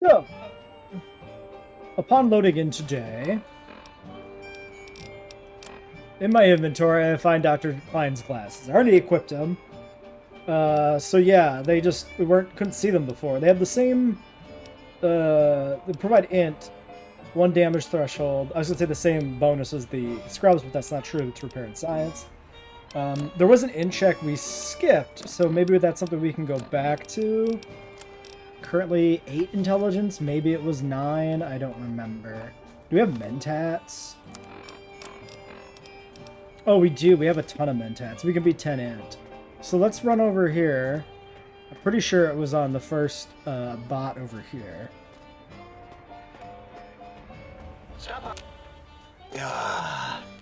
So, upon loading in today, in my inventory, I find Dr. Klein's glasses. I already equipped them. So yeah, we couldn't see them before. They have the same, they provide int, 1 damage threshold. I was gonna say the same bonus as the scrubs, but that's not true. It's repair and science. There was an int check we skipped, so maybe that's something we can go back to. Currently 8 intelligence, maybe it was 9, I don't remember. Do we have mentats? Oh, we do. We have a ton of mentats. We can be 10 int. So let's run over here. I'm pretty sure it was on the first bot over here. Stop.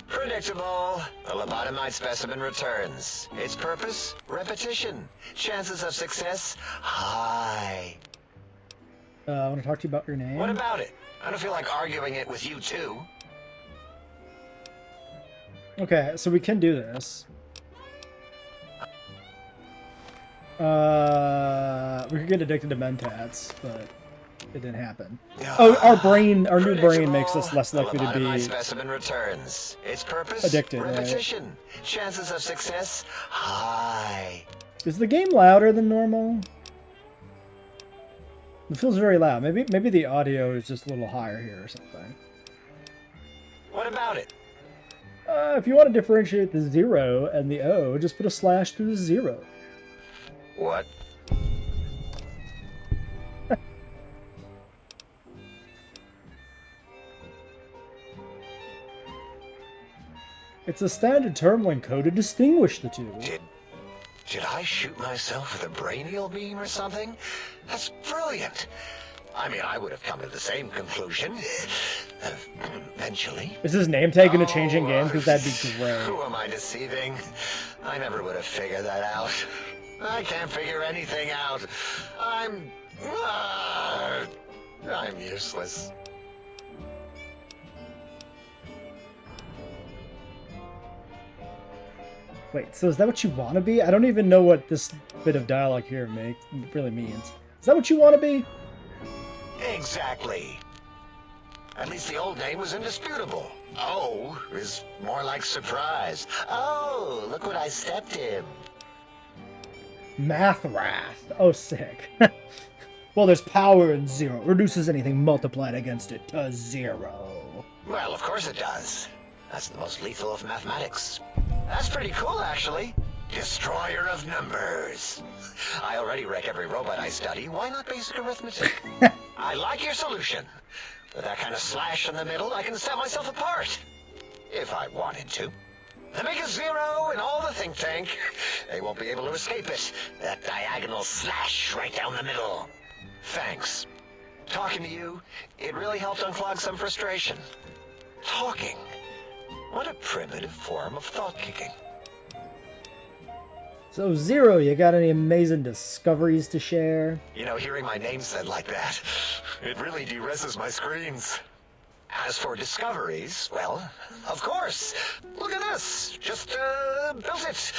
Predictable. The lobotomite specimen returns. Its purpose? Repetition. Chances of success? High. I want to talk to you about your name. What about it? I don't feel like arguing it with you, too. Okay, so we can do this. We could get addicted to mentats, but it didn't happen. Oh, our new brain makes us less likely to be specimen returns. Its purpose? Addicted, Repetition. right? Chances of success? High. Is the game louder than normal? It feels very loud. Maybe the audio is just a little higher here or something. What about it? If you want to differentiate the 0 and the O, just put a slash through the 0. What? It's a standard term link code to distinguish the two. Did I shoot myself with a brainial beam or something? That's brilliant. I mean, I would have come to the same conclusion. Eventually. Is his name tag going to change in game? Because that'd be great. Who am I deceiving? I never would have figured that out. I can't figure anything out. I'm useless. Wait, so is that what you want to be? I don't even know what this bit of dialogue here really means. Is that what you want to be? Exactly. At least the old name was indisputable. Oh is more like surprise. Oh, look what I stepped in. Math Wrath. Oh, sick. Well, there's power in 0. Reduces anything multiplied against it to 0. Well, of course it does. That's the most lethal of mathematics. That's pretty cool, actually. Destroyer of numbers. I already wreck every robot I study. Why not basic arithmetic? I like your solution. With that kind of slash in the middle, I can set myself apart. If I wanted to. I make a 0 in all the think tank. They won't be able to escape it. That diagonal slash right down the middle. Thanks. Talking to you, it really helped unclog some frustration. Talking. What a primitive form of thought kicking. So, 0, you got any amazing discoveries to share? You know, hearing my name said like that, it really de-reses my screens. As for discoveries, well, of course. Look at this. Just, built it.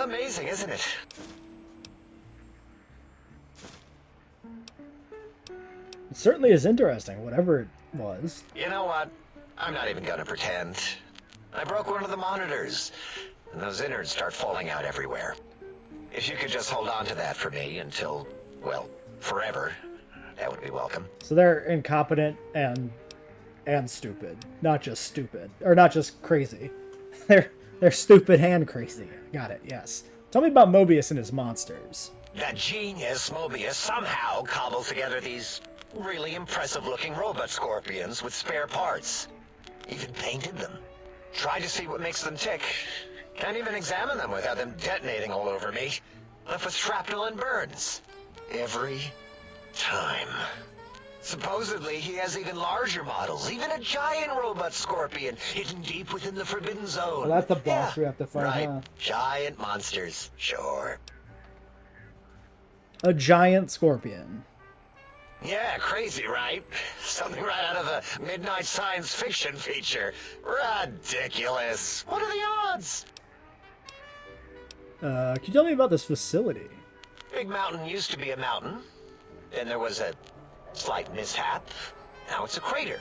Amazing, isn't it? It certainly is interesting, whatever it was. You know what? I'm not even gonna pretend. I broke one of the monitors, and those innards start falling out everywhere. If you could just hold on to that for me until, well, forever, that would be welcome. So they're incompetent and stupid. Not just stupid. Or not just crazy. They're stupid and crazy. Got it, yes. Tell me about Mobius and his monsters. That genius Mobius somehow cobbled together these really impressive-looking robot scorpions with spare parts. Even painted them. Tried to see what makes them tick. Can't even examine them without them detonating all over me. Left with shrapnel and burns. Every time. Supposedly, he has even larger models, even a giant robot scorpion hidden deep within the Forbidden Zone. Well, that's a boss we have to fight, right. huh? Giant monsters, sure. A giant scorpion. Yeah, crazy, right? Something right out of a midnight science fiction feature. Ridiculous. What are the odds? Can you tell me about this facility? Big Mountain used to be a mountain. Then there was a Slight mishap. Now it's a crater.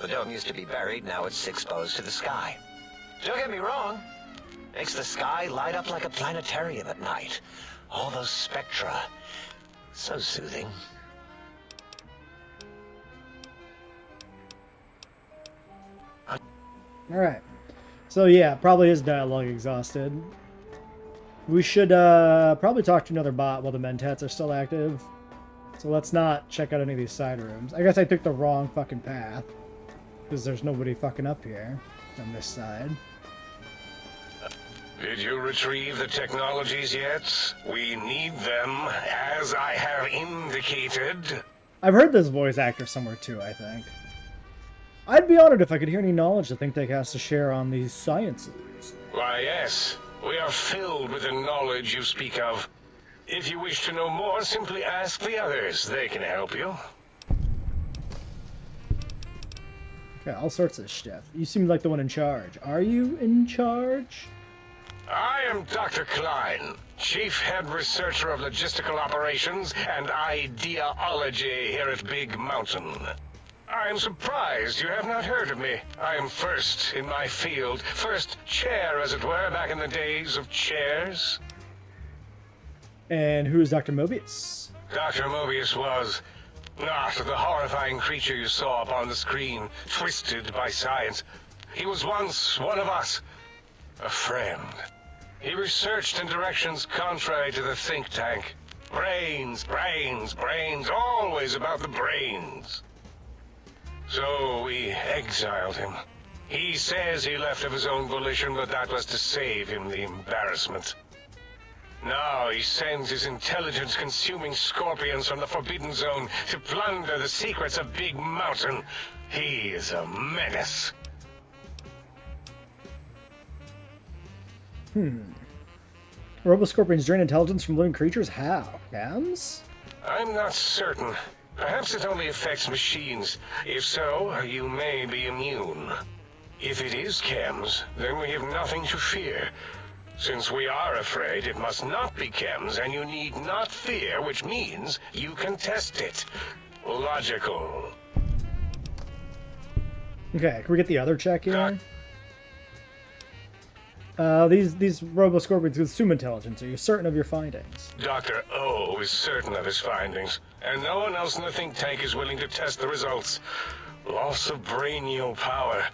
The dome used to be buried, now it's exposed to the sky. Don't get me wrong. Makes the sky light up like a planetarium at night. All those spectra. So soothing. Alright. So yeah, probably his dialogue exhausted. We should probably talk to another bot while the mentats are still active. So let's not check out any of these side rooms. I guess I took the wrong fucking path. Because there's nobody fucking up here on this side. Did you retrieve the technologies yet? We need them, as I have indicated. I've heard this voice actor somewhere too, I think. I'd be honored if I could hear any knowledge the Think Tank has to share on these sciences. Why, yes. We are filled with the knowledge you speak of. If you wish to know more, simply ask the others. They can help you. Okay, all sorts of stuff. You seem like the one in charge. Are you in charge? I am Dr. Klein, Chief Head Researcher of Logistical Operations and Ideology here at Big Mountain. I am surprised you have not heard of me. I am first in my field, first chair, as it were, back in the days of chairs. And who is Dr. Mobius? Dr. Mobius was not the horrifying creature you saw upon the screen, twisted by science. He was once one of us, a friend. He researched in directions contrary to the think tank. Brains, brains, brains, always about the brains. So we exiled him. He says he left of his own volition, but that was to save him the embarrassment. Now he sends his intelligence-consuming scorpions from the Forbidden Zone to plunder the secrets of Big Mountain. He is a menace. Roboscorpions drain intelligence from living creatures? How? Cams? I'm not certain. Perhaps it only affects machines. If so, you may be immune. If it is chems, then we have nothing to fear. Since we are afraid, it must not be chems, and you need not fear, which means you can test it. Logical. Okay, can we get the other check here? These Roboscorpions consume intelligence. Are you certain of your findings? Dr. O is certain of his findings, and no one else in the think tank is willing to test the results. Loss of brainial power.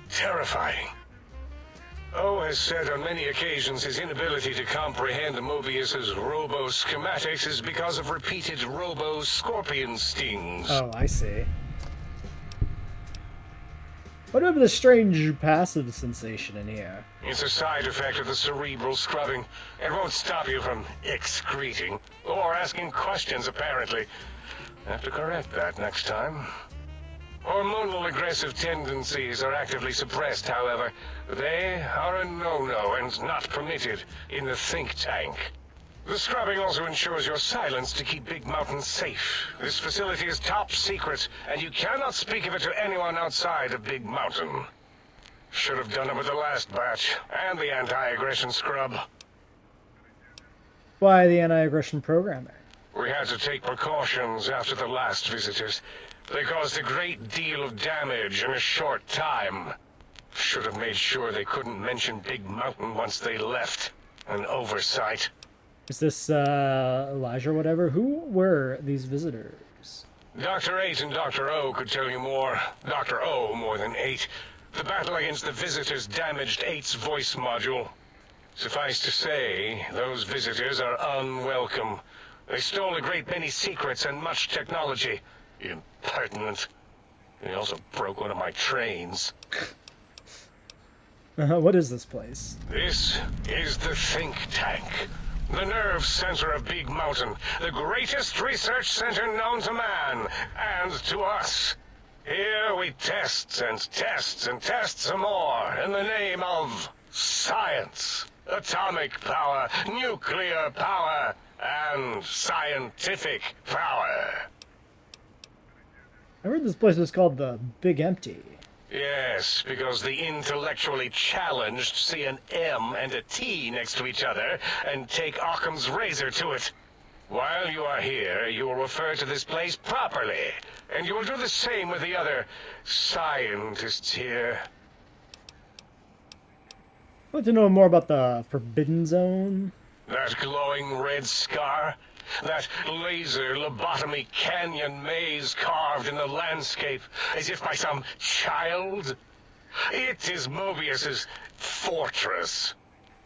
Terrifying. O has said on many occasions his inability to comprehend Mobius's robo-schematics is because of repeated robo-scorpion stings. Oh, I see. What about the strange passive sensation in here? It's a side effect of the cerebral scrubbing. It won't stop you from excreting, or asking questions, apparently. Have to correct that next time. Hormonal aggressive tendencies are actively suppressed, however. They are a no-no and not permitted in the think tank. The scrubbing also ensures your silence to keep Big Mountain safe. This facility is top secret, and you cannot speak of it to anyone outside of Big Mountain. Should have done it with the last batch, and the anti-aggression scrub. Why the anti-aggression programming? We had to take precautions after the last visitors. They caused a great deal of damage in a short time. Should have made sure they couldn't mention Big Mountain once they left. An oversight. Is this, Elijah or whatever? Who were these visitors? Dr. 8 and Dr. O could tell you more. Dr. O more than 8. The battle against the visitors damaged 8's voice module. Suffice to say, those visitors are unwelcome. They stole a great many secrets and much technology. Impertinent. They also broke one of my trains. What is this place? This is the think tank. The nerve center of Big Mountain. The greatest research center known to man, and to us. Here we test and test and test some more in the name of science. Atomic power, nuclear power, and scientific power. I heard this place was called the Big Empty. Yes, because the intellectually challenged see an M and a T next to each other and take Occam's razor to it. While you are here, you will refer to this place properly, and you will do the same with the other scientists here. I'd like to know more about the Forbidden Zone. That glowing red scar? That laser lobotomy canyon maze carved in the landscape as if by some child? It is Mobius's fortress.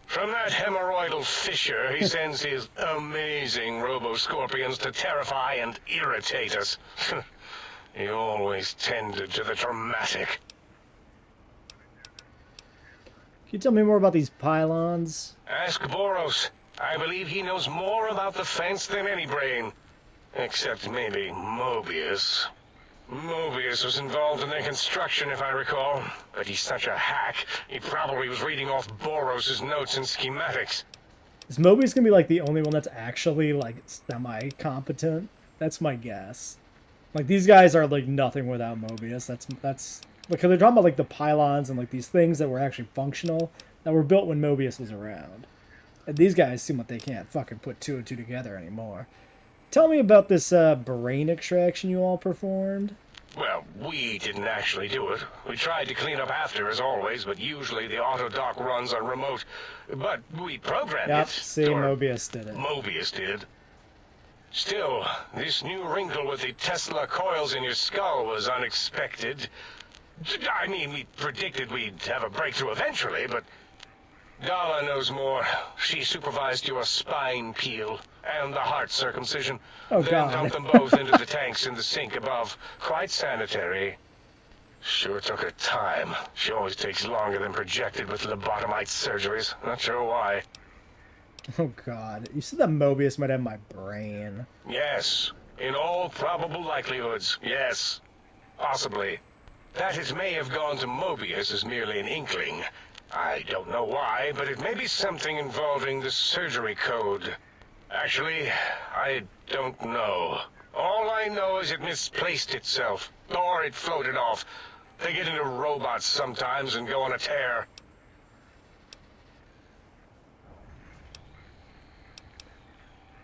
From that hemorrhoidal fissure, he sends his amazing robo-scorpions to terrify and irritate us. He always tended to the dramatic. Can you tell me more about these pylons? Ask Boros. I believe he knows more about the fence than any brain. Except maybe Mobius. Mobius was involved in their construction, if I recall. But he's such a hack, he probably was reading off Boros' notes and schematics. Is Mobius gonna be like the only one that's actually like semi-competent? That's my guess. Like these guys are like nothing without Mobius. That's because they're talking about like the pylons and like these things that were actually functional that were built when Mobius was around. And these guys seem like they can't fucking put two and two together anymore. Tell me about this brain extraction you all performed. Well, we didn't actually do it. We tried to clean up after, as always, but usually the auto-dock runs on remote. But we programmed Yep, it. see, or Mobius did it. Mobius did. Still, this new wrinkle with the Tesla coils in your skull was unexpected. I mean, we predicted we'd have a breakthrough eventually, but Dala knows more. She supervised your spine peel and the heart circumcision. Oh, then God. dumped them both into the tanks in the sink above. Quite sanitary. Sure took her time. She always takes longer than projected with lobotomite surgeries. Not sure why. Oh god, you said that Mobius might have my brain. Yes, in all probable likelihoods, yes. Possibly. That it may have gone to Mobius is merely an inkling. I don't know why, but it may be something involving the surgery code. Actually, I don't know. All I know is it misplaced itself, or it floated off. They get into robots sometimes and go on a tear.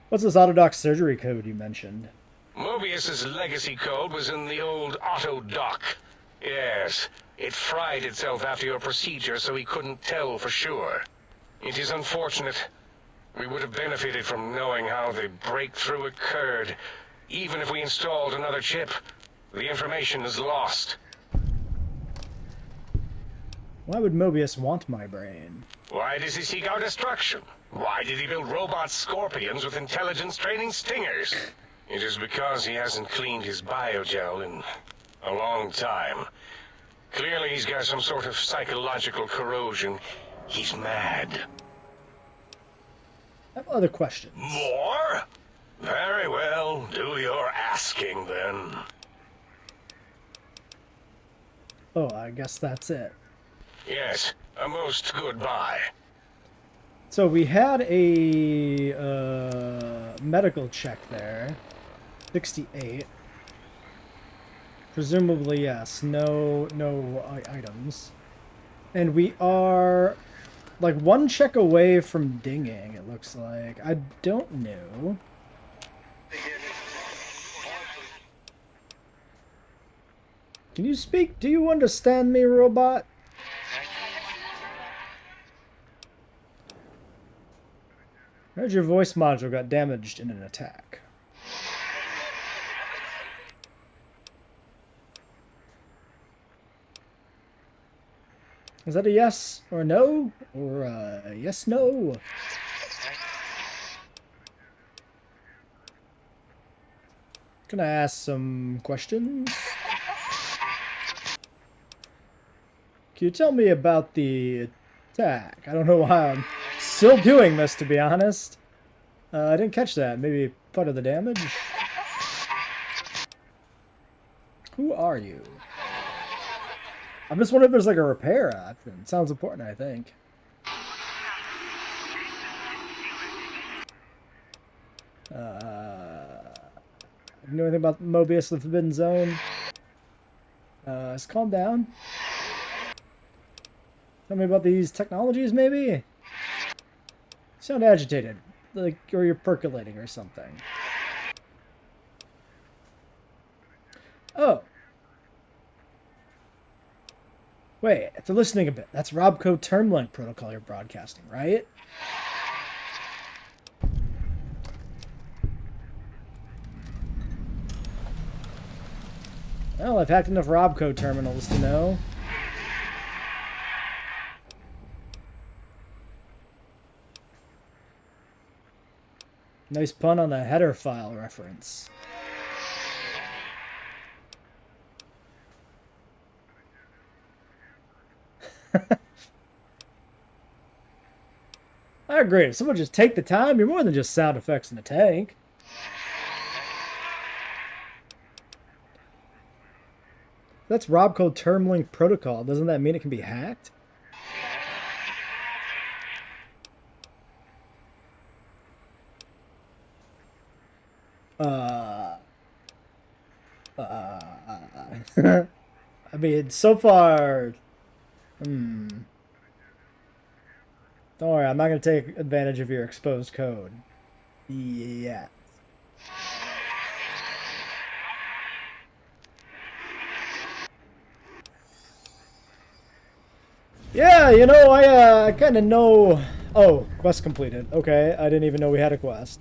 What's this autodoc surgery code you mentioned? Mobius's legacy code was in the old auto-dock. Yes, it fried itself after your procedure, so he couldn't tell for sure. It is unfortunate. We would have benefited from knowing how the breakthrough occurred. Even if we installed another chip, the information is lost. Why would Mobius want my brain? Why does he seek our destruction? Why did he build robot scorpions with intelligence training stingers? It is because he hasn't cleaned his biogel in a long time. Clearly he's got some sort of psychological corrosion. He's mad. I have other questions. More? Very well, do your asking then. Oh, I guess that's it. Yes, a most goodbye. So we had a medical check there. 68. Presumably, yes. No items. And we are like one check away from dinging, it looks like. I don't know. Can you speak? Do you understand me, robot? I heard your voice module got damaged in an attack. Is that a yes or a no? Or a yes, no? Can I ask some questions? Can you tell me about the attack? I don't know why I'm still doing this, to be honest. I didn't catch that. Maybe part of the damage? Who are you? I'm just wondering if there's like a repair option. Sounds important, I think. You know anything about Mobius the Forbidden Zone? Just calm down. Tell me about these technologies, maybe? You sound agitated. like, or you're percolating or something. Oh. Wait, after listening a bit, that's Robco term length protocol you're broadcasting, right? Well, I've hacked enough Robco terminals to know. Nice pun on the header file reference. I agree. If someone just take the time, you're more than just sound effects in the tank. That's Robco term length protocol. Doesn't that mean it can be hacked? I mean, so far, don't worry, I'm not going to take advantage of your exposed code. Yeah. Yeah, you know, I kind of know... Oh, quest completed. Okay, I didn't even know we had a quest.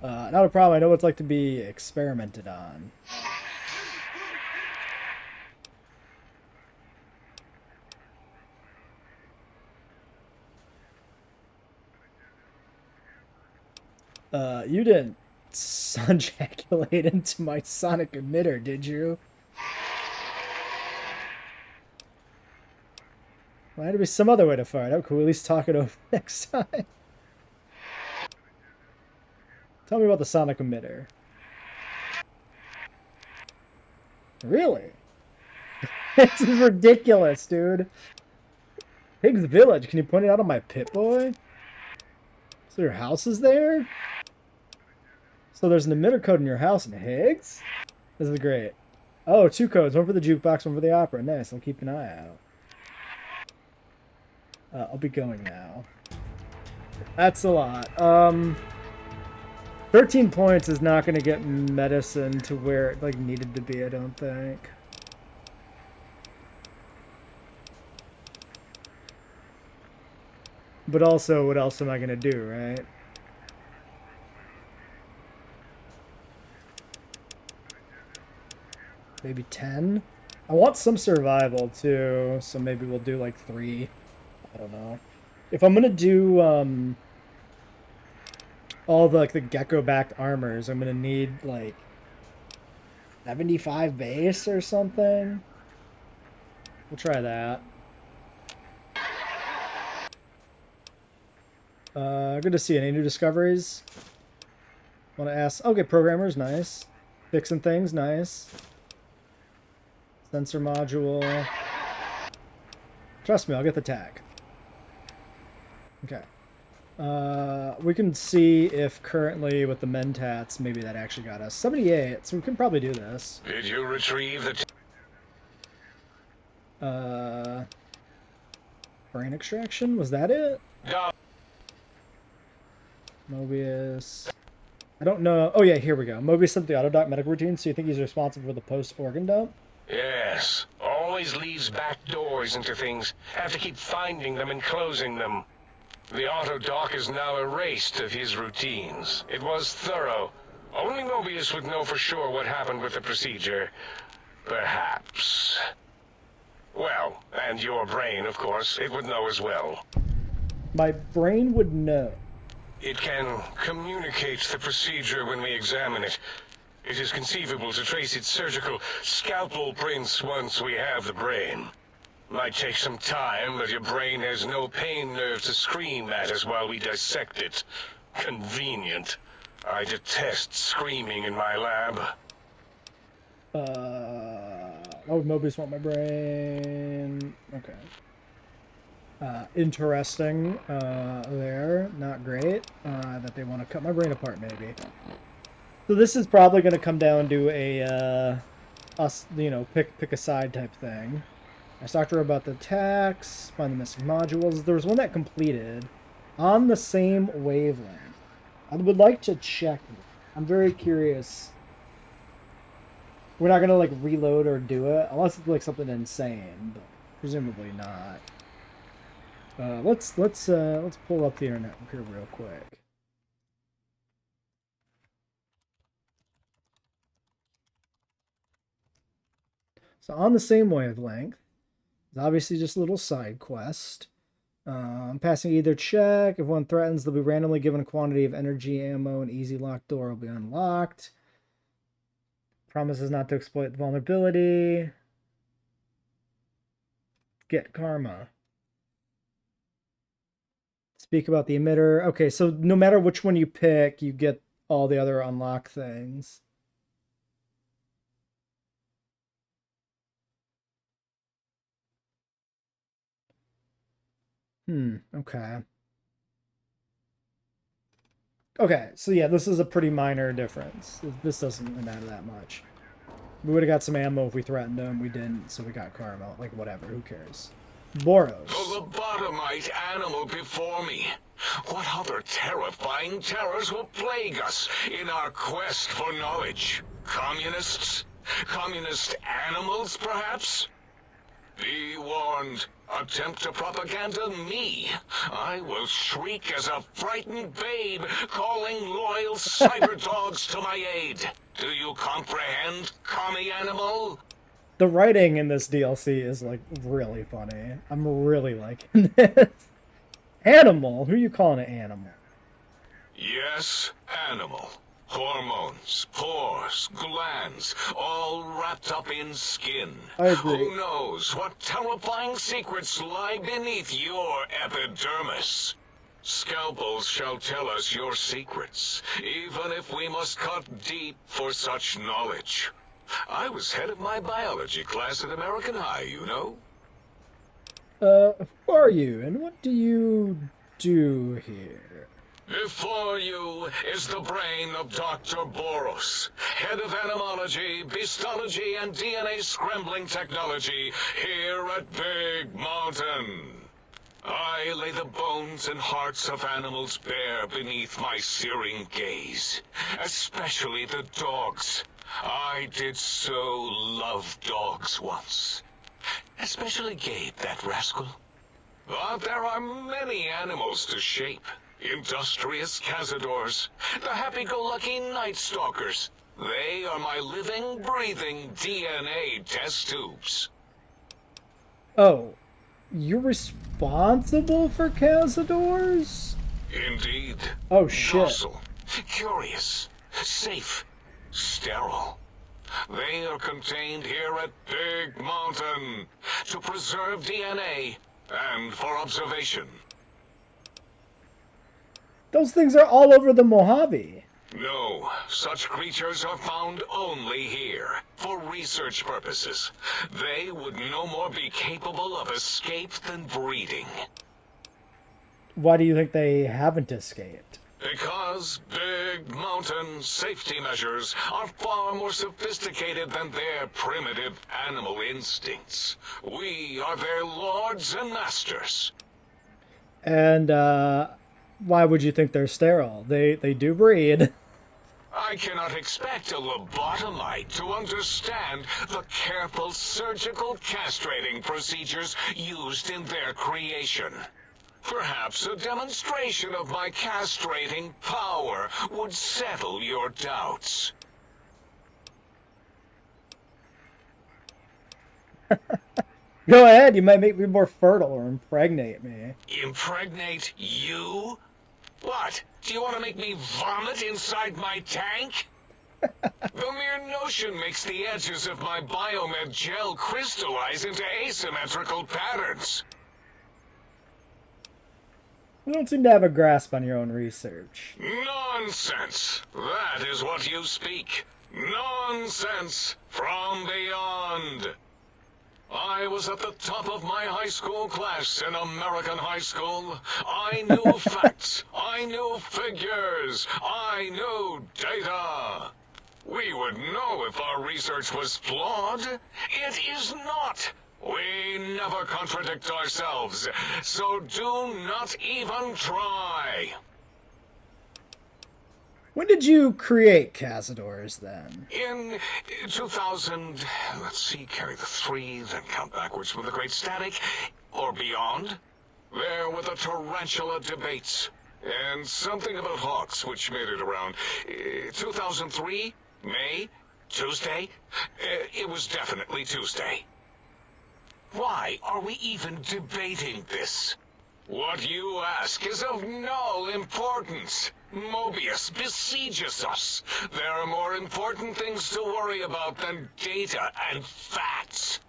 Not a problem, I know what it's like to be experimented on. You didn't sun-jaculate into my sonic emitter, did you? Well, had to be some other way to fire it up. Could we at least talk it over next time? Tell me about the sonic emitter. Really? This is ridiculous, dude. Higgs Village. Can you point it out on my Pip-Boy? So your house is there? So there's an emitter code in your house in Higgs? This is great. Oh, 2 codes. One for the jukebox, one for the opera. Nice. I'll keep an eye out. I'll be going now. That's a lot. 13 points is not going to get medicine to where it like needed to be, I don't think. But also, what else am I going to do, right? Maybe 10? I want some survival, too, so maybe we'll do, like, 3. I don't know. If I'm going to do, all the, like, the gecko-backed armors, I'm going to need, like, 75 base or something. We'll try that. Good to see. Any new discoveries? Want to ask? Okay, programmers, nice. Fixing things, nice. Sensor module. Trust me, I'll get the tag. Okay. We can see if currently with the Mentats, maybe that actually got us 78, so we can probably do this. Did you retrieve the... Brain extraction? Was that it? No. Mobius. I don't know. Oh, yeah, here we go. Mobius sent the Autodoc medical routine, so you think he's responsible for the post-organ dump? Yes. Always leaves back doors into things. Have to keep finding them and closing them. The Autodoc is now erased of his routines. It was thorough. Only Mobius would know for sure what happened with the procedure. Perhaps. Well, and your brain, of course, it would know as well. My brain would know. It can communicate the procedure when we examine it. It is conceivable to trace its surgical scalpel prints once we have the brain. Might take some time, but your brain has no pain nerve to scream at us while we dissect it. Convenient. I detest screaming in my lab. Why would Mobius want my brain? Okay. Interesting, there. Not great. That they want to cut my brain apart, maybe. So this is probably going to come down to a, us, you know, pick a side type thing. I talked to her about the attacks, find the missing modules. There was one that completed on the same wavelength. I would like to check. I'm very curious. We're not gonna like reload or do it unless it's like something insane, but presumably not. Let's pull up the internet here real quick. So on the same wavelength, it's obviously just a little side quest. Passing either check. If one threatens, they'll be randomly given a quantity of energy, ammo, and easy lock door will be unlocked. Promises not to exploit the vulnerability. Get karma. Speak about the emitter. Okay, so no matter which one you pick, you get all the other unlock things. Okay. Okay, so yeah, this is a pretty minor difference. This doesn't matter that much. We would have got some ammo if we threatened them. We didn't, so we got karma. Like, whatever, who cares? Boros. For the bottomite animal before me, what other terrifying terrors will plague us in our quest for knowledge? Communists? Communist animals, perhaps? Be warned. Attempt to propaganda me. I will shriek as a frightened babe, calling loyal cyber dogs to my aid. Do you comprehend, commie animal? The writing in this DLC is, like, really funny. I'm really liking this. Animal? Who are you calling an animal? Yes, animal. Hormones, pores, glands, all wrapped up in skin. I agree. Who knows what terrifying secrets lie beneath your epidermis? Scalpels shall tell us your secrets, even if we must cut deep for such knowledge. I was head of my biology class at American High, you know? Who are you, and what do you do here? Before you is the brain of Dr. Boros, head of animology, beastology, and DNA scrambling technology here at Big Mountain. I lay the bones and hearts of animals bare beneath my searing gaze, especially the dogs. I did so love dogs once. Especially Gabe, that rascal. But there are many animals to shape. Industrious cazadors, the happy-go-lucky night stalkers. They are my living, breathing DNA test tubes. Oh, you're responsible for cazadors? Indeed. Oh, shit. Docile, curious, safe, sterile. They are contained here at Big Mountain to preserve DNA and for observation. Those things are all over the Mojave. No, such creatures are found only here, for research purposes. They would no more be capable of escape than breeding. Why do you think they haven't escaped? Because Big Mountain safety measures are far more sophisticated than their primitive animal instincts. We are their lords and masters. And, why would you think they're sterile? They do breed. I cannot expect a lobotomite to understand the careful surgical castrating procedures used in their creation. Perhaps a demonstration of my castrating power would settle your doubts. Go ahead, you might make me more fertile or impregnate me. Impregnate you? What? Do you want to make me vomit inside my tank? The mere notion makes the edges of my biomed gel crystallize into asymmetrical patterns. You don't seem to have a grasp on your own research. Nonsense! That is what you speak. Nonsense from beyond. I was at the top of my high school class in American high school. I knew facts. I knew figures. I knew data. We would know if our research was flawed. It is not. We never contradict ourselves, so do not even try. When did you create Cazadors, then? In 2000, let's see, carry the 3, then count backwards from the Great Static, or beyond. There were the Tarantula debates, and something about hawks, which made it around 2003, May, Tuesday. It was definitely Tuesday. Why are we even debating this? What you ask is of no importance. Mobius besieges us. There are more important things to worry about than data and facts.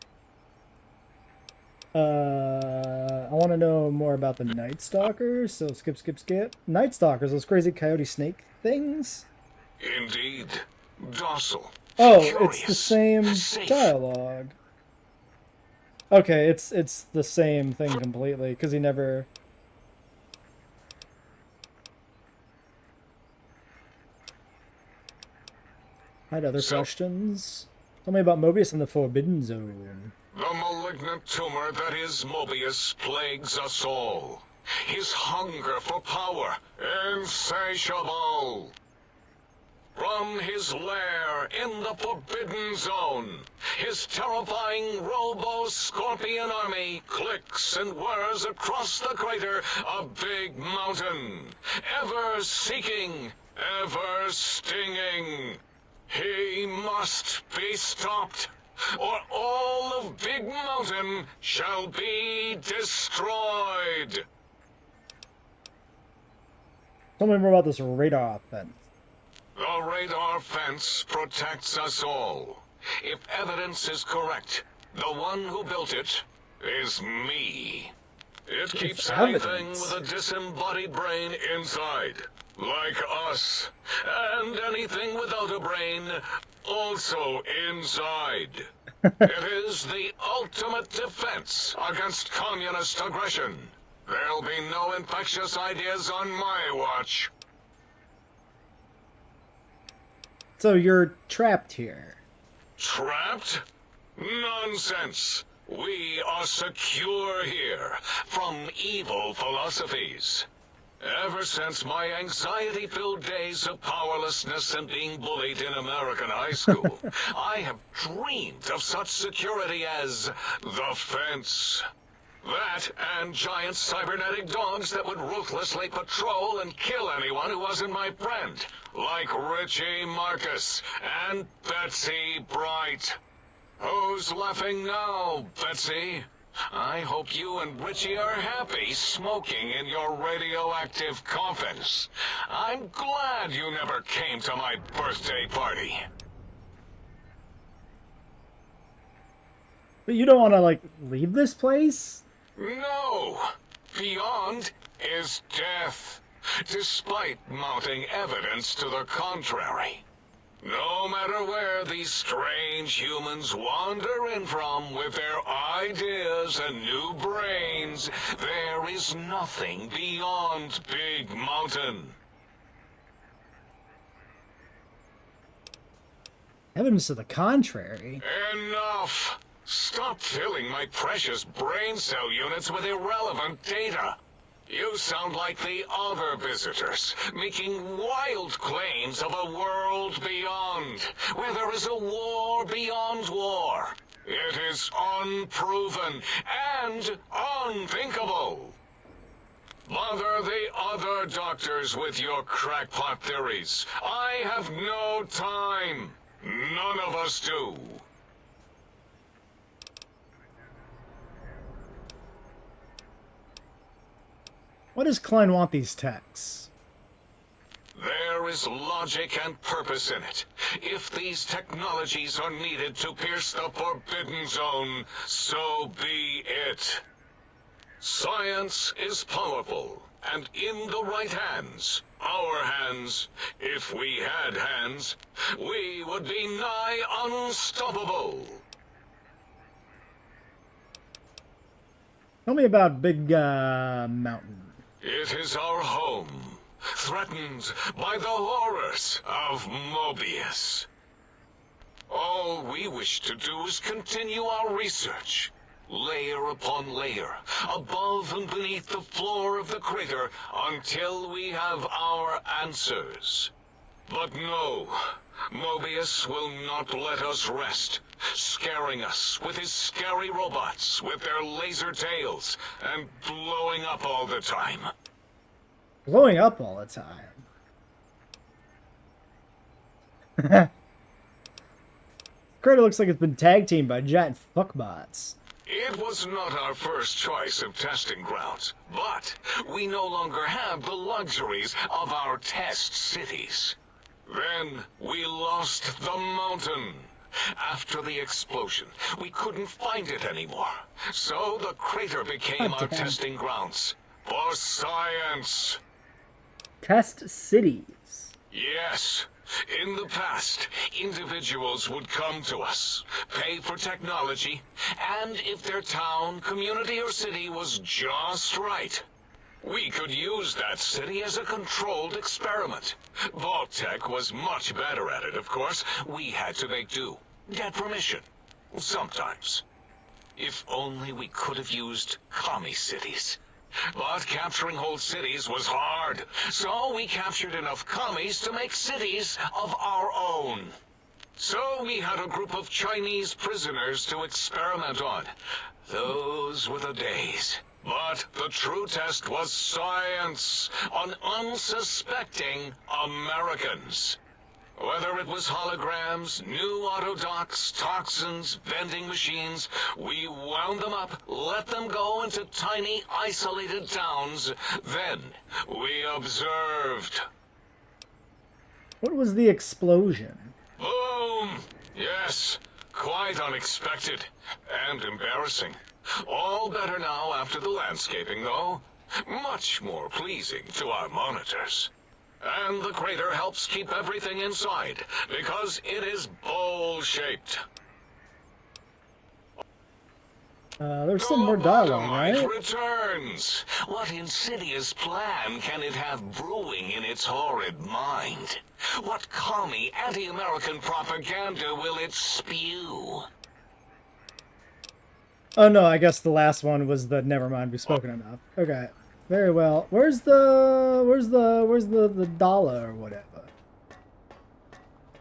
I want to know more about the Night Stalkers, so skip. Night Stalkers, those crazy coyote snake things? Indeed. Docile. Oh, Curious, it's the same safe. dialogue. Okay, it's the same thing completely, because he never... I had other questions. Tell me about Mobius and the Forbidden Zone. The malignant tumor that is Mobius plagues us all. His hunger for power, insatiable. From his lair in the Forbidden Zone, his terrifying Robo-Scorpion army clicks and whirs across the crater of Big Mountain, ever seeking, ever stinging. He must be stopped, or all of Big Mountain shall be destroyed. Tell me more about this radar fence. The radar fence protects us all. If evidence is correct, the one who built it is me. It keeps anything with a disembodied brain inside, like us, and anything without a brain also inside. It is the ultimate defense against communist aggression. There'll be no infectious ideas on my watch. So you're trapped here. Trapped? Nonsense. We are secure here from evil philosophies. Ever since my anxiety-filled days of powerlessness and being bullied in American high school, I have dreamed of such security as the fence. That and giant cybernetic dogs that would ruthlessly patrol and kill anyone who wasn't my friend, like Richie Marcus and Betsy Bright. Who's laughing now, Betsy? I hope you and Richie are happy smoking in your radioactive coffins. I'm glad you never came to my birthday party. But you don't want to, like, leave this place? No! Beyond is death, despite mounting evidence to the contrary. No matter where these strange humans wander in from with their ideas and new brains, there is nothing beyond Big Mountain. Evidence to the contrary. Enough! Stop filling my precious brain cell units with irrelevant data. You sound like the other visitors, making wild claims of a world beyond, where there is a war beyond war. It is unproven and unthinkable. Bother the other doctors with your crackpot theories. I have no time. None of us do. Why does Klein want these techs? There is logic and purpose in it. If these technologies are needed to pierce the Forbidden Zone, so be it. Science is powerful, and in the right hands, our hands, if we had hands, we would be nigh unstoppable. Tell me about Big Mountain. It is our home, threatened by the horrors of Mobius. All we wish to do is continue our research, layer upon layer, above and beneath the floor of the crater, until we have our answers. But no, Mobius will not let us rest, scaring us with his scary robots with their laser tails and blowing up all the time. Blowing up all the time. Crater looks like it's been tag teamed by giant fuckbots. It was not our first choice of testing grounds, but we no longer have the luxuries of our test cities. Then we lost the mountain. After the explosion, we couldn't find it anymore. So the crater became our testing grounds for science. Test cities. Yes. In the past, individuals would come to us, pay for technology, and if their town, community, or city was just right, we could use that city as a controlled experiment. Vault-Tec was much better at it, of course. We had to make do. Get permission. Sometimes. If only we could have used commie cities. But capturing whole cities was hard, so we captured enough commies to make cities of our own. So we had a group of Chinese prisoners to experiment on. Those were the days. But the true test was science on unsuspecting Americans. Whether it was holograms, new autodocs, toxins, vending machines, we wound them up, let them go into tiny, isolated towns. Then we observed. What was the explosion? Boom! Yes, quite unexpected and embarrassing. All better now after the landscaping, though. Much more pleasing to our monitors. And the crater helps keep everything inside, because it is bowl-shaped. There's some more dialogue, right? Returns. What insidious plan can it have brewing in its horrid mind? What commie anti-American propaganda will it spew? Oh no, I guess the last one was the never mind, we've spoken enough. Okay. Very well. Where's the dollar or whatever?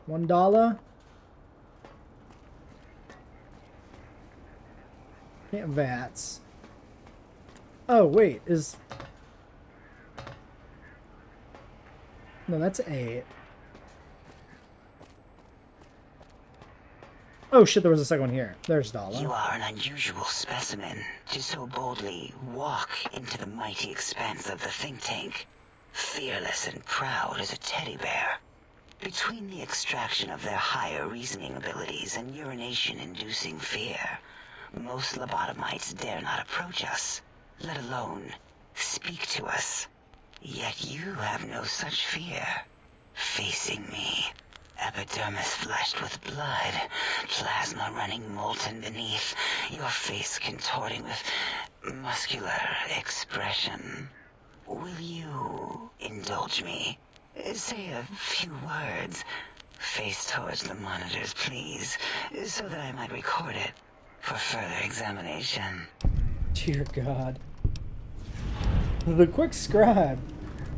$1? Can't VATS. Oh wait, no, that's 8. Oh shit, there was a second one here. There's dollar. You are an unusual specimen to so boldly walk into the mighty expanse of the think tank, fearless and proud as a teddy bear. Between the extraction of their higher reasoning abilities and urination-inducing fear, most lobotomites dare not approach us, let alone speak to us. Yet you have no such fear. Facing me, epidermis flushed with blood, plasma running molten beneath, your face contorting with muscular expression. Will you indulge me? Say a few words. Face towards the monitors, please, so that I might record it for further examination. Dear God. The quick scribe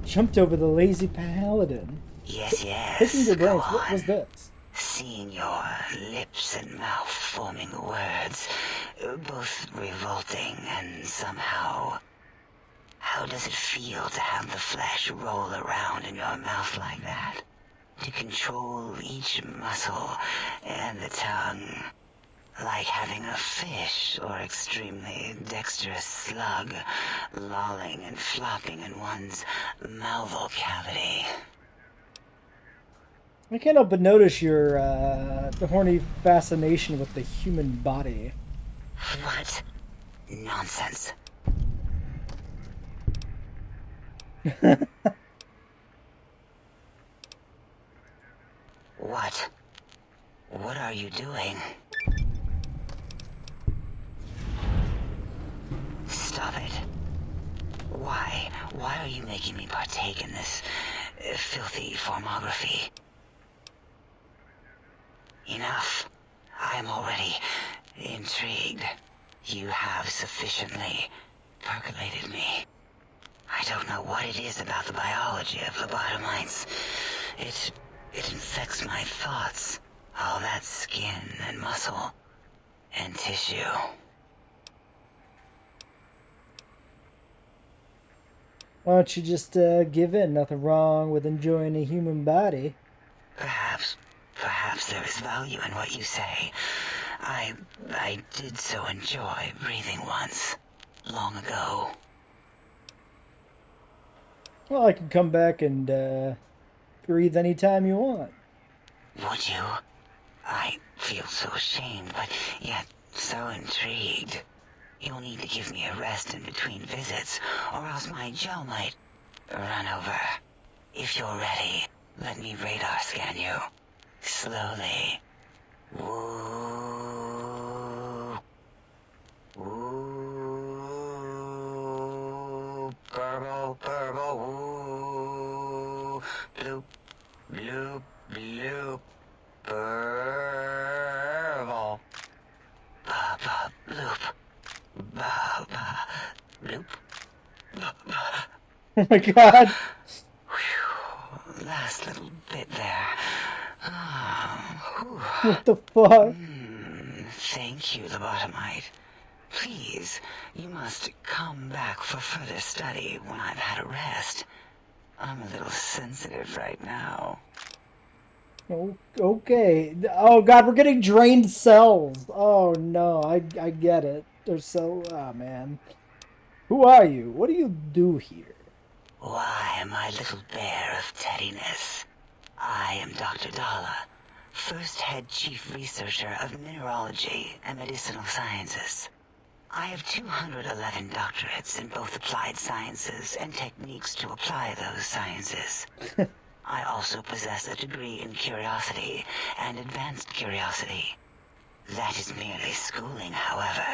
jumped over the lazy paladin. Yes. Picking your brains, Go what on. was this? Seeing your lips and mouth forming words, both revolting and somehow... How does it feel to have the flesh roll around in your mouth like that? To control each muscle and the tongue, like having a fish or extremely dexterous slug lolling and flopping in one's mouthal cavity. I can't help but notice your the horny fascination with the human body. What? Nonsense. What? What are you doing? Stop it. Why? Why are you making me partake in this filthy formography? Enough. I am already intrigued. You have sufficiently percolated me. I don't know what it is about the biology of lobotomites. It It infects my thoughts. All that skin and muscle and tissue. Why don't you just give in? Nothing wrong with enjoying a human body. Perhaps there is value in what you say. I did so enjoy breathing once, long ago. Well, I can come back and breathe anytime you want. Would you? I feel so ashamed, but yet so intrigued. You'll need to give me a rest in between visits, or else my jaw might run over. If you're ready, let me radar scan you. Slowly. Woo. Woo. Purple, purple, woo. Bloop, bloop, bloop. Purple. Ba, ba, bloop. Ba, ba, bloop. Ba, ba. Oh my god. Whew. Last little bit there. What the fuck? Thank you, lobotomite. Please, you must come back for further study when I've had a rest. I'm a little sensitive right now. Oh, okay. Oh god, we're getting drained cells. Oh no, I get it. They're so... Ah, man. Who are you? What do you do here? Why, my little bear of teddiness. I am Dr. Dalla, first head chief researcher of mineralogy and medicinal sciences. I have 211 doctorates in both applied sciences and techniques to apply those sciences. I also possess a degree in curiosity and advanced curiosity. That is merely schooling, however.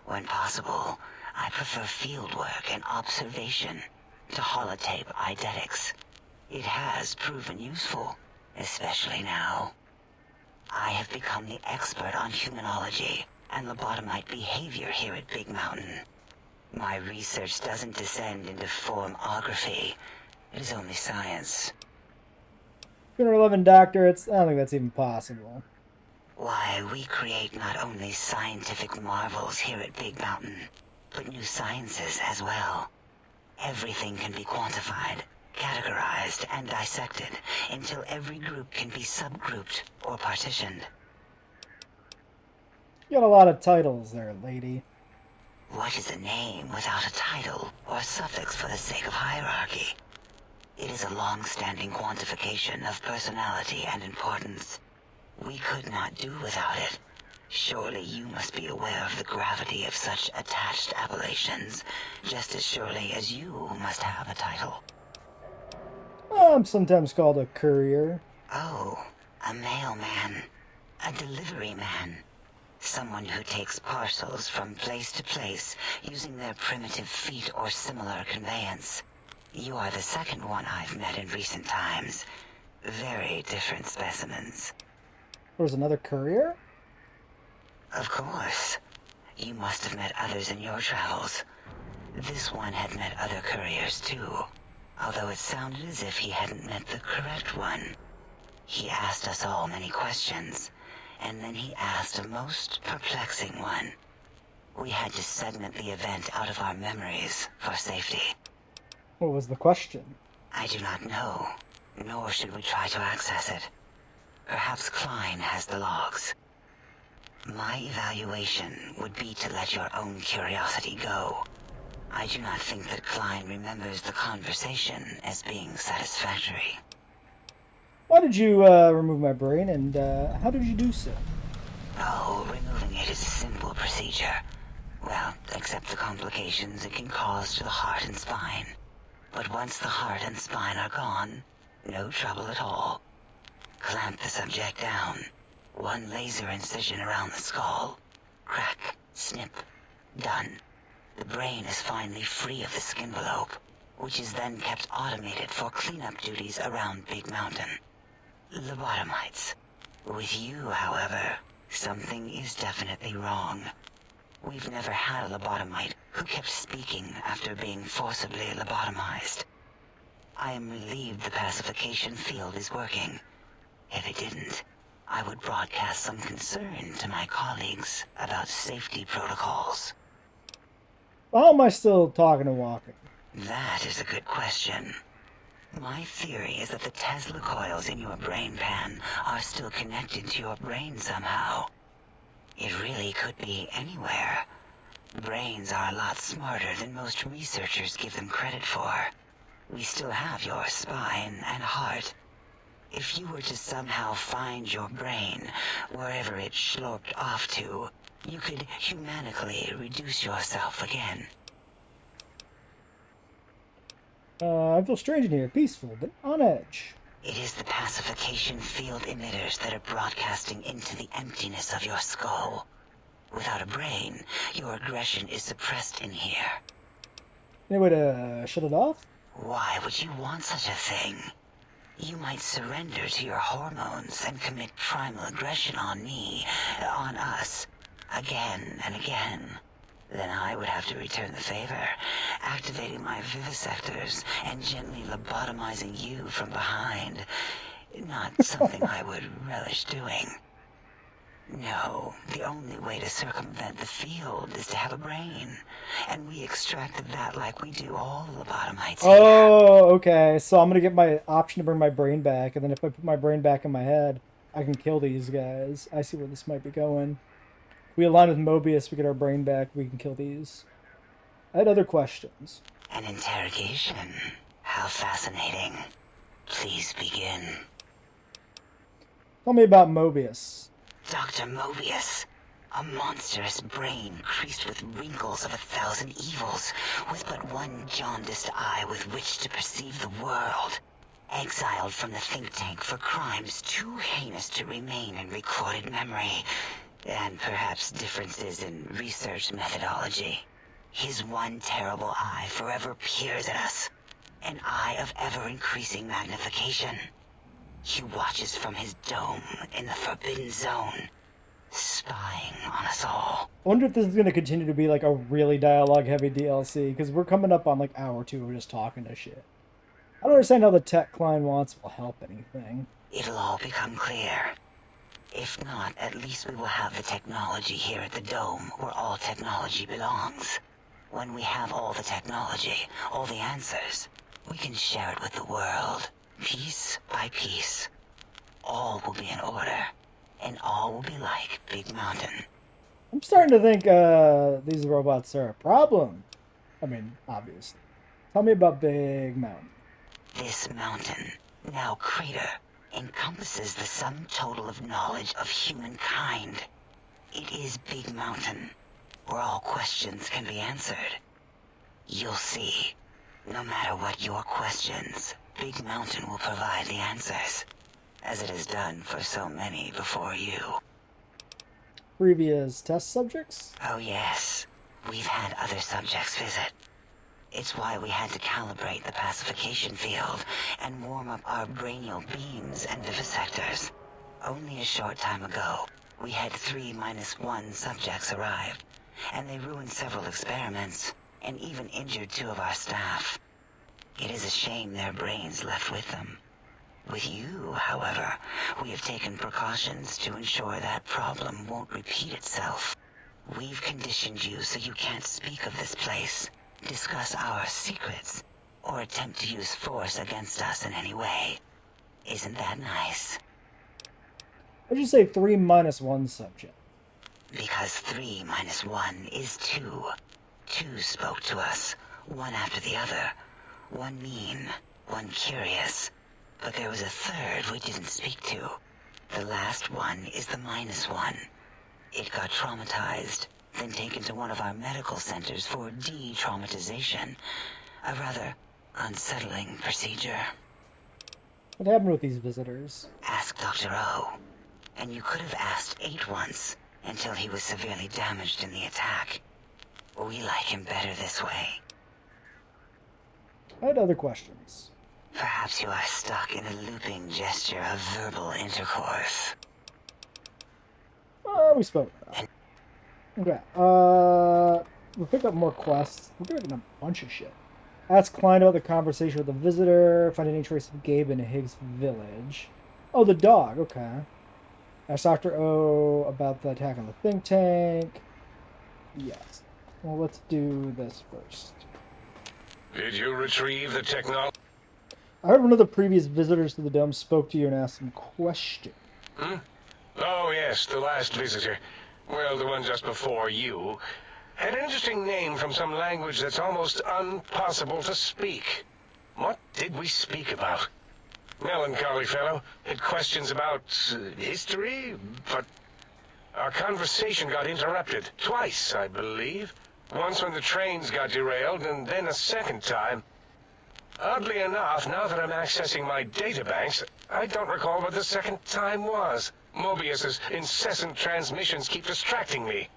When possible, I prefer fieldwork and observation to holotape eidetics. It has proven useful, especially now. I have become the expert on humanology and lobotomite behavior here at Big Mountain. My research doesn't descend into formography. It is only science. 211 doctorates? I don't think that's even possible. Why, we create not only scientific marvels here at Big Mountain, but new sciences as well. Everything can be quantified, categorized, and dissected until every group can be subgrouped or partitioned. You got a lot of titles there, lady. What is a name without a title or suffix for the sake of hierarchy? It is a long-standing quantification of personality and importance. We could not do without it. Surely you must be aware of the gravity of such attached appellations, just as surely as you must have a title. I'm sometimes called a courier. Oh, a mailman. A delivery man. Someone who takes parcels from place to place using their primitive feet or similar conveyance. You are the second one I've met in recent times. Very different specimens. There was another courier? Of course. You must have met others in your travels. This one had met other couriers too, although it sounded as if he hadn't met the correct one. He asked us all many questions, and then he asked a most perplexing one. We had to segment the event out of our memories for safety. What was the question? I do not know, nor should we try to access it. Perhaps Klein has the logs. My evaluation would be to let your own curiosity go. I do not think that Klein remembers the conversation as being satisfactory. Why did you remove my brain, and how did you do so? Oh, removing it is a simple procedure. Well, except the complications it can cause to the heart and spine. But once the heart and spine are gone, no trouble at all. Clamp the subject down. One laser incision around the skull. Crack, snip, done. The brain is finally free of the skin envelope, which is then kept automated for cleanup duties around Big Mountain. Lobotomites. With you, however, something is definitely wrong. We've never had a lobotomite who kept speaking after being forcibly lobotomized. I am relieved the pacification field is working, If it didn't, I would broadcast some concern to my colleagues about safety protocols. How am I still talking and walking? That is a good question. My theory is that the Tesla coils in your brain pan are still connected to your brain somehow. It really could be anywhere. Brains are a lot smarter than most researchers give them credit for. We still have your spine and heart. If you were to somehow find your brain, wherever it sloped off to, you could humanically reduce yourself again. I feel strange in here, peaceful, but on edge. It is the pacification field emitters that are broadcasting into the emptiness of your skull. Without a brain, your aggression is suppressed in here. Any way to shut it off? Why would you want such a thing? You might surrender to your hormones and commit primal aggression on me, on us, again and again. Then I would have to return the favor, activating my vivisectors and gently lobotomizing you from behind. Not something I would relish doing. No, the only way to circumvent the field is to have a brain. And we extracted that like we do all lobotomites here. Oh, okay. So I'm gonna get my option to bring my brain back, and then if I put my brain back in my head, I can kill these guys. I see where this might be going. We align with Mobius, we get our brain back, we can kill these. I had other questions. An interrogation. How fascinating. Please begin. Tell me about Mobius. Dr. Mobius. A monstrous brain creased with wrinkles of 1,000 evils, with but one jaundiced eye with which to perceive the world. Exiled from the think tank for crimes too heinous to remain in recorded memory, and perhaps differences in research methodology. His one terrible eye forever peers at us, an eye of ever-increasing magnification. He watches from his dome in the Forbidden Zone, spying on us all. I wonder if this is going to continue to be like a really dialogue-heavy DLC, because we're coming up on like hour 2 of just talking to shit. I don't understand how the tech Klein wants will help anything. It'll all become clear. If not, at least we will have the technology here at the Dome, where all technology belongs. When we have all the technology, all the answers, we can share it with the world, piece by piece. All will be in order, and all will be like Big Mountain. I'm starting to think these robots are a problem. I mean, obviously. Tell me about Big Mountain. This mountain, now crater, encompasses the sum total of knowledge of humankind. It is Big Mountain, where all questions can be answered. You'll see, no matter what your questions, Big Mountain will provide the answers, as it has done for so many before you. Previous test subjects? Oh yes, we've had other subjects visit. It's why we had to calibrate the pacification field and warm up our brainial beams and vivisectors. Only a short time ago, we had 3-1 subjects arrive, and they ruined several experiments, and even injured 2 of our staff. It is a shame their brains left with them. With you, however, we have taken precautions to ensure that problem won't repeat itself. We've conditioned you so you can't speak of this place, discuss our secrets, or attempt to use force against us in any way. Isn't that nice? Why'd you say 3-1 subject? Because 3-1 is 2. 2 spoke to us, one after the other. One mean, one curious. But there was a third we didn't speak to. The last one is the -1. It got traumatized, then taken to one of our medical centers for de-traumatization. A rather unsettling procedure. What happened with these visitors? Ask Dr. O. And you could have asked 8 once, until he was severely damaged in the attack. We like him better this way. I had other questions. Perhaps you are stuck in a looping gesture of verbal intercourse. We spoke about that. Okay, we'll pick up more quests. We're doing a bunch of shit. Ask Klein about the conversation with the visitor. Find any trace of Gabe in Higgs village. Oh, the dog. Okay. Ask Dr. O about the attack on the think tank. Yes. Well, let's do this first. Did you retrieve the technology? I heard one of the previous visitors to the dome spoke to you and asked some questions. Hmm? Oh, yes, the last visitor. Well, the one just before you. Had an interesting name from some language that's almost impossible to speak. What did we speak about? Melancholy fellow. Had questions about history, but our conversation got interrupted. Twice, I believe. Once when the trains got derailed, and then a second time. Oddly enough, now that I'm accessing my databanks, I don't recall what the second time was. Mobius's incessant transmissions keep distracting me.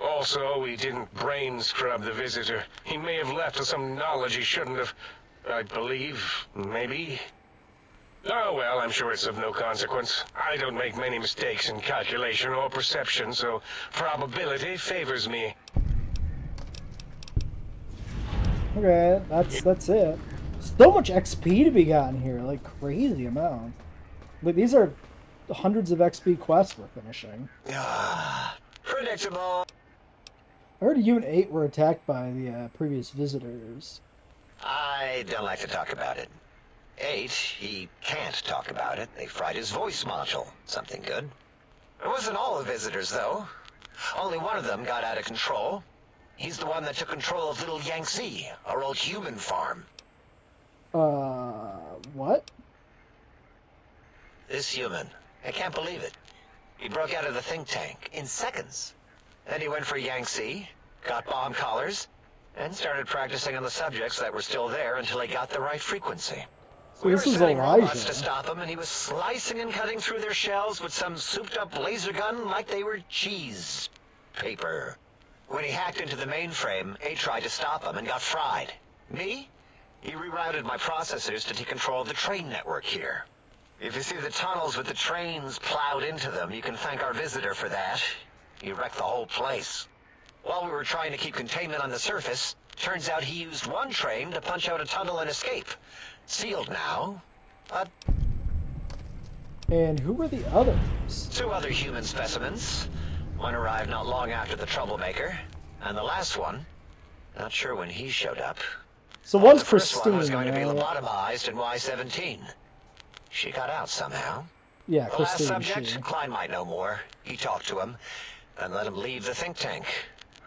Also, we didn't brain scrub the visitor. He may have left with some knowledge he shouldn't have. I believe, maybe. Oh well, I'm sure it's of no consequence. I don't make many mistakes in calculation or perception, so probability favors me. Okay, that's it. So much XP to be gotten here, like crazy amount. Like these are hundreds of XP quests we're finishing. Predictable. I heard you and 8 were attacked by the previous visitors. I don't like to talk about it. 8, he can't talk about it. They fried his voice module. Something good. It wasn't all the visitors, though. Only one of them got out of control. He's the one that took control of Little Yangtze, our old human farm. What? This human. I can't believe it. He broke out of the think tank in seconds. Then he went for Yangtze, got bomb collars, and started practicing on the subjects that were still there until he got the right frequency. So We were this is sending robots to Elijah. stop him, and he was slicing and cutting through their shells with some souped-up laser gun like they were cheese paper. When he hacked into the mainframe, A tried to stop him and got fried. Me? He rerouted my processors to take control of the train network here. If you see the tunnels with the trains plowed into them, you can thank our visitor for that. He wrecked the whole place. While we were trying to keep containment on the surface, turns out he used one train to punch out a tunnel and escape. Sealed now, but And who were the others? 2 other human specimens. One arrived not long after the troublemaker, and the last one, not sure when he showed up. So one's The first Christine, one was going to be right? lobotomized in Y-17. She got out somehow. Yeah, The last Christine, subject, she. Klein might know more. He talked to him, and let him leave the think tank.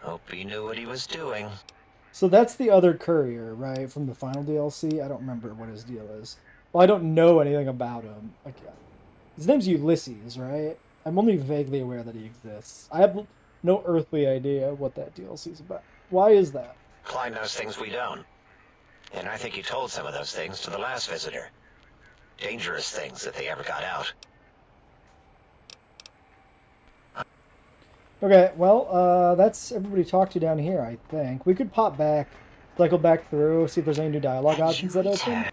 Hope he knew what he was doing. So that's the other courier, right, from the final DLC? I don't remember what his deal is. Well, I don't know anything about him. Like, his name's Ulysses, right? I'm only vaguely aware that he exists. I have no earthly idea what that DLC's about. Why is that? Klein knows things we don't. And I think he told some of those things to the last visitor. Dangerous things if they ever got out. Okay, well, that's everybody talked to down here, I think. We could pop back, cycle back through, see if there's any new dialogue options that open.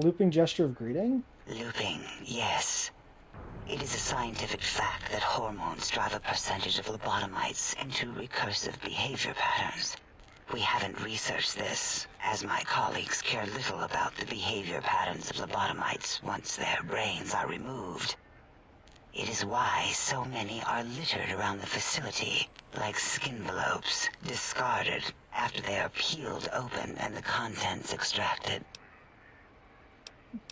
Looping gesture of greeting? Looping, yes. It is a scientific fact that hormones drive a percentage of lobotomites into recursive behavior patterns. We haven't researched this, as my colleagues care little about the behavior patterns of lobotomites once their brains are removed. It is why so many are littered around the facility, like skinvelopes, discarded after they are peeled open and the contents extracted.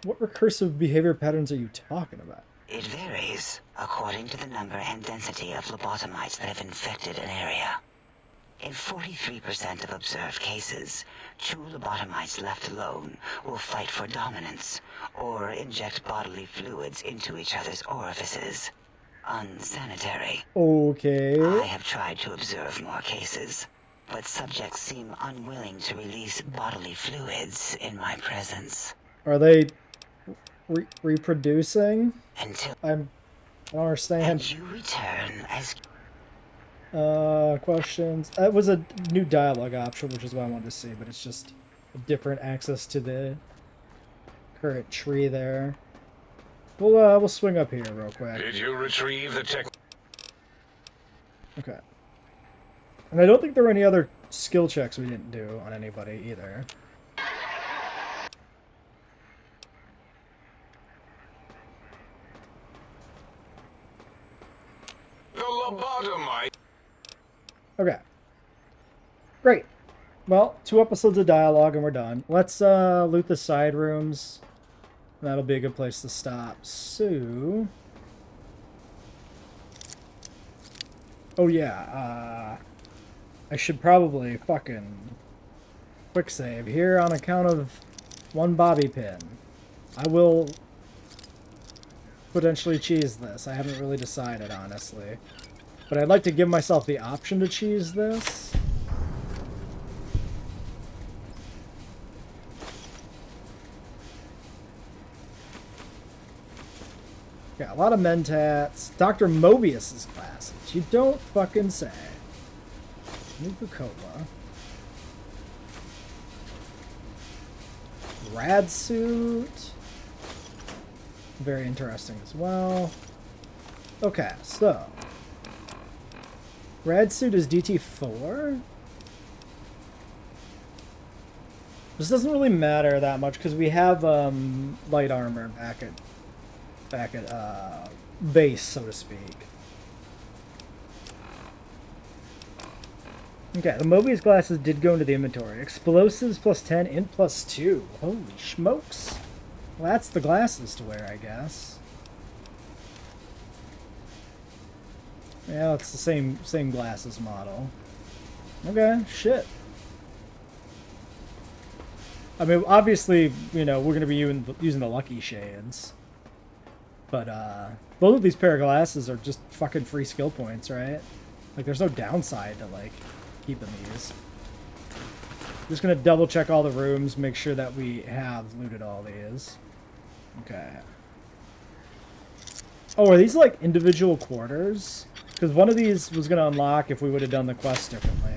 What recursive behavior patterns are you talking about? It varies according to the number and density of lobotomites that have infected an area. In 43% of observed cases, 2 lobotomites left alone will fight for dominance or inject bodily fluids into each other's orifices. Unsanitary. Okay. I have tried to observe more cases, but subjects seem unwilling to release bodily fluids in my presence. Are they reproducing? Until I don't understand. you return as... Questions. That was a new dialogue option, which is what I wanted to see, but it's just a different access to the current tree there. We'll swing up here real quick. Did you retrieve the tech? Okay. And I don't think there were any other skill checks we didn't do on anybody either. lobotomite. Okay. Great. Well, 2 episodes of dialogue and we're done. Let's loot the side rooms. That'll be a good place to stop. So... Oh yeah, I should probably fucking quick save here on account of 1 bobby pin. I will potentially cheese this. I haven't really decided, honestly. But I'd like to give myself the option to cheese this. Got a lot of mentats. Dr. Mobius's glasses. You don't fucking say. Nuka-Cola. Rad suit. Very interesting as well. Okay, so. Rad suit is DT4? This doesn't really matter that much because we have light armor back at base, so to speak. Okay, the Mobius glasses did go into the inventory. Explosives plus 10, int plus 2. Holy smokes. Well, that's the glasses to wear, I guess. Yeah, it's the same glasses model. Okay, shit. I mean, obviously, you know, we're going to be using the lucky shades. But, both of these pair of glasses are just fucking free skill points, right? Like, there's no downside to, like, keeping these. Just gonna double check all the rooms, make sure that we have looted all these. Okay. Oh, are these, like, individual quarters? Because one of these was gonna unlock if we would have done the quest differently.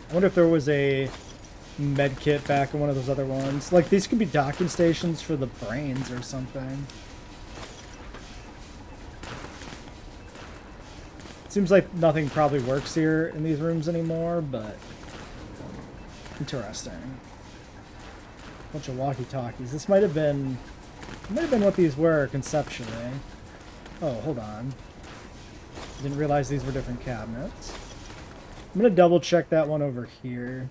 I wonder if there was a med kit back in one of those other ones. Like, these could be docking stations for the brains or something. Seems like nothing probably works here in these rooms anymore, but interesting. Bunch of walkie-talkies. This might have been what these were conceptually. Oh, hold on. Didn't realize these were different cabinets. I'm gonna double check that one over here.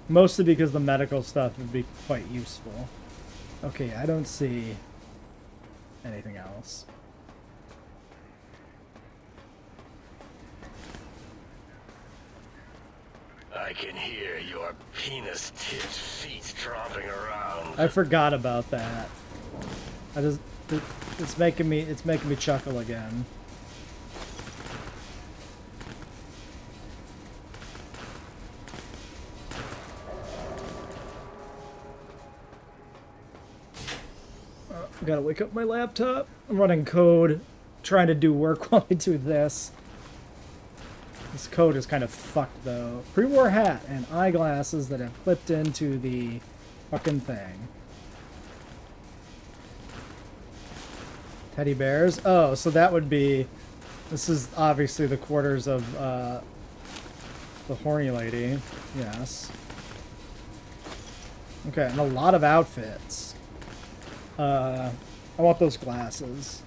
Mostly because the medical stuff would be quite useful. Okay, I don't see anything else. I can hear your penis-tipped feet tromping around. I forgot about that. It's making me chuckle again. Gotta wake up my laptop. I'm running code, trying to do work while I do this. This code is kind of fucked though. Pre-war hat and eyeglasses that have clipped into the fucking thing. Teddy bears. Oh, so that would be... This is obviously the quarters of the horny lady. Yes. Okay, and a lot of outfits. I want those glasses.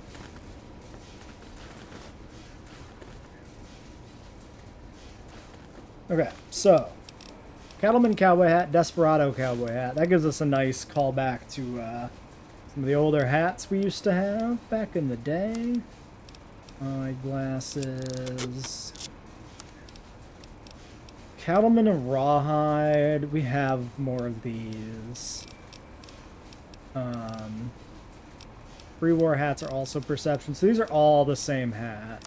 Okay, so Cattleman cowboy hat, Desperado cowboy hat. That gives us a nice callback to some of the older hats we used to have back in the day. Eyeglasses. Cattleman and rawhide. We have more of these. Pre-war hats are also perception. So these are all the same hat.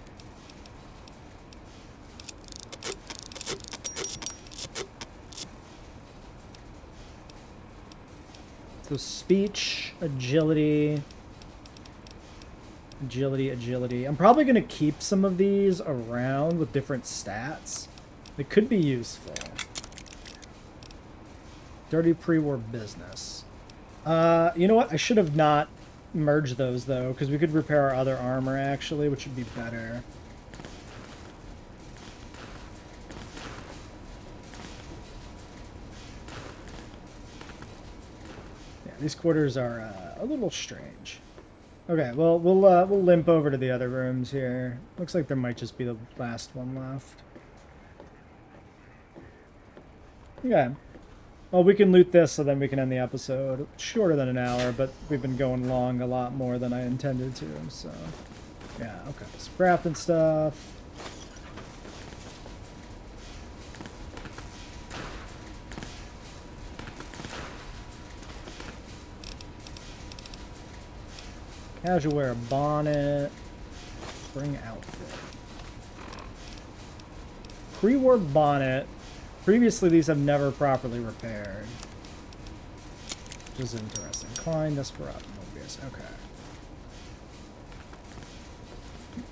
So speech, agility, agility. I'm probably going to keep some of these around with different stats. They could be useful. Dirty pre-war business. You know what? I should have not merged those, though, because we could repair our other armor, actually, which would be better. these quarters are a little strange. Okay, well, we'll limp over to the other rooms here. Looks like there might just be the last one left. Okay. Well, we can loot this so then we can end the episode. Shorter than an hour, but we've been going long a lot more than I intended to, so... Yeah, okay. So crafting stuff. Casual wear bonnet. Spring outfit. Pre-war bonnet. Previously, these have never properly repaired. Which is interesting. Klein, Desperado, Mobius. Okay.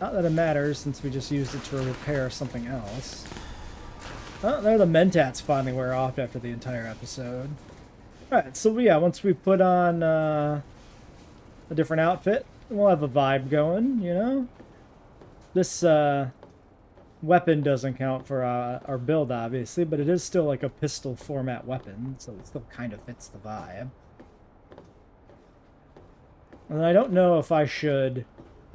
Not that it matters, since we just used it to repair something else. Oh, there the Mentats finally wear off after the entire episode. Alright, so yeah, once we put on a different outfit, we'll have a vibe going, you know? This weapon doesn't count for our build, obviously, but it is still like a pistol format weapon, so it still kind of fits the vibe. And I don't know if I should...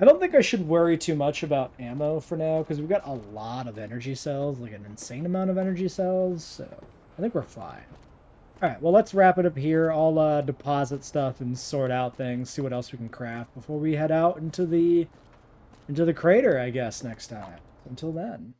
I don't think I should worry too much about ammo for now, because we've got a lot of energy cells, like an insane amount of energy cells, so I think we're fine. Alright, well, let's wrap it up here. I'll deposit stuff and sort out things, see what else we can craft before we head out into the crater, I guess, next time. Until then.